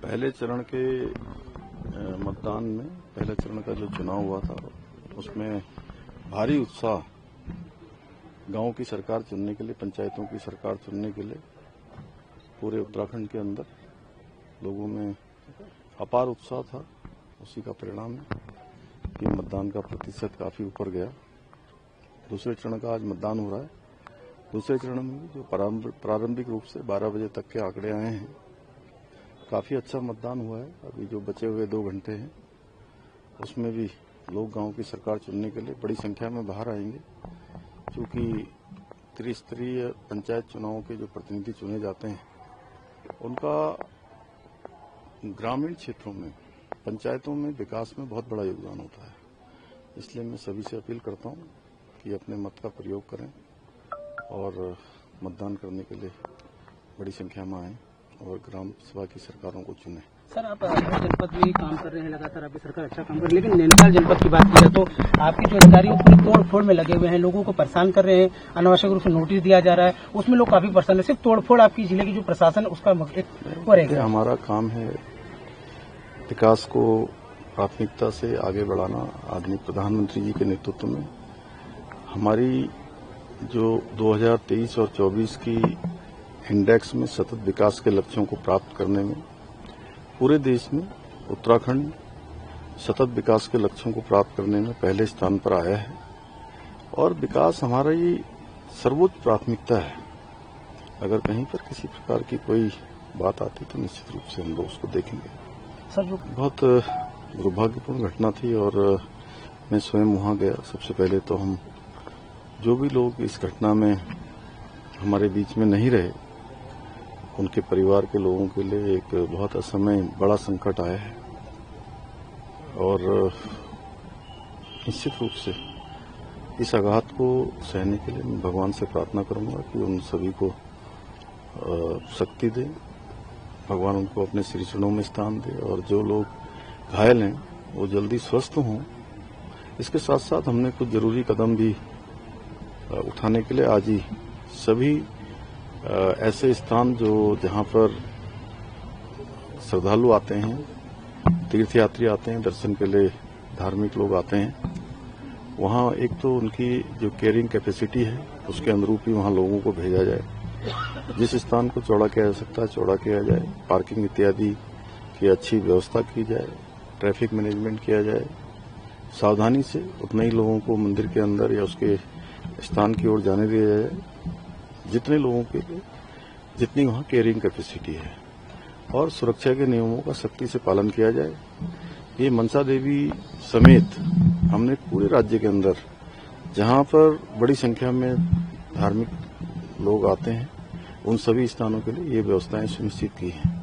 पहले चरण के मतदान में पहले चरण का जो चुनाव हुआ था उसमें भारी उत्साह गांव की सरकार चुनने के लिए, पंचायतों की सरकार चुनने के लिए पूरे उत्तराखंड के अंदर लोगों में अपार उत्साह था। उसी का परिणाम है कि मतदान का प्रतिशत काफी ऊपर गया। दूसरे चरण का आज मतदान हो रहा है। दूसरे चरण में जो प्रारंभिक रूप से 12 बजे तक के आंकड़े आए हैं, काफी अच्छा मतदान हुआ है। अभी जो बचे हुए 2 घंटे हैं उसमें भी लोग गांव की सरकार चुनने के लिए बड़ी संख्या में बाहर आएंगे, क्योंकि त्रिस्तरीय पंचायत चुनावों के जो प्रतिनिधि चुने जाते हैं उनका ग्रामीण क्षेत्रों में, पंचायतों में विकास में बहुत बड़ा योगदान होता है। इसलिए मैं सभी से अपील करता हूं कि अपने मत का प्रयोग करें और मतदान करने के लिए बड़ी संख्या में आएं और ग्राम सभा की सरकारों को चुनें। सर, आप जनपद में काम कर रहे हैं, लगातार आपकी सरकार अच्छा काम कर रही है, लेकिन नैनीताल जनपद की बात की जाए तो आपके जो अधिकारी पूरी तोड़ फोड़ में लगे हुए हैं, लोगों को परेशान कर रहे हैं, अनावश्यक रूप से नोटिस दिया जा रहा है, उसमें लोग काफी परेशान है। सिर्फ तोड़फोड़ आपकी जिले की जो प्रशासन है उसका रहेगा। हमारा काम है विकास को प्राथमिकता से आगे बढ़ाना। आदरणीय प्रधानमंत्री जी के नेतृत्व में हमारी जो 2023 और 24 की इंडेक्स में सतत विकास के लक्ष्यों को प्राप्त करने में पूरे देश में उत्तराखंड सतत विकास के लक्ष्यों को प्राप्त करने में पहले स्थान पर आया है और विकास हमारा ये सर्वोच्च प्राथमिकता है। अगर कहीं पर किसी प्रकार की कोई बात आती तो निश्चित रूप से हम लोग उसको देखेंगे। सर, बहुत दुर्भाग्यपूर्ण घटना थी और मैं स्वयं वहां गया। सबसे पहले तो हम जो भी लोग इस घटना में हमारे बीच में नहीं रहे, उनके परिवार के लोगों के लिए एक बहुत असमय बड़ा संकट आया है और निश्चित रूप से इस आघात को सहने के लिए मैं भगवान से प्रार्थना करूंगा कि उन सभी को शक्ति दे, भगवान उनको अपने श्री चरणों में स्थान दे और जो लोग घायल हैं वो जल्दी स्वस्थ हों। इसके साथ साथ हमने कुछ जरूरी कदम भी उठाने के लिए आज ही सभी ऐसे स्थान जहां पर श्रद्धालु आते हैं, तीर्थयात्री आते हैं, दर्शन के लिए धार्मिक लोग आते हैं, वहां एक तो उनकी जो केयरिंग कैपेसिटी है उसके अनुरूप ही वहां लोगों को भेजा जाए। जिस स्थान को चौड़ा किया जा सकता है चौड़ा किया जाए, पार्किंग इत्यादि की अच्छी व्यवस्था की जाए, ट्रैफिक मैनेजमेंट किया जाए, सावधानी से उतने ही लोगों को मंदिर के अंदर या उसके स्थान की ओर जाने दिया जाए जितने लोगों के लिए जितनी वहां केयरिंग कैपेसिटी है, और सुरक्षा के नियमों का सख्ती से पालन किया जाए। ये मनसा देवी समेत हमने पूरे राज्य के अंदर जहां पर बड़ी संख्या में धार्मिक लोग आते हैं उन सभी स्थानों के लिए ये व्यवस्थाएं सुनिश्चित की हैं।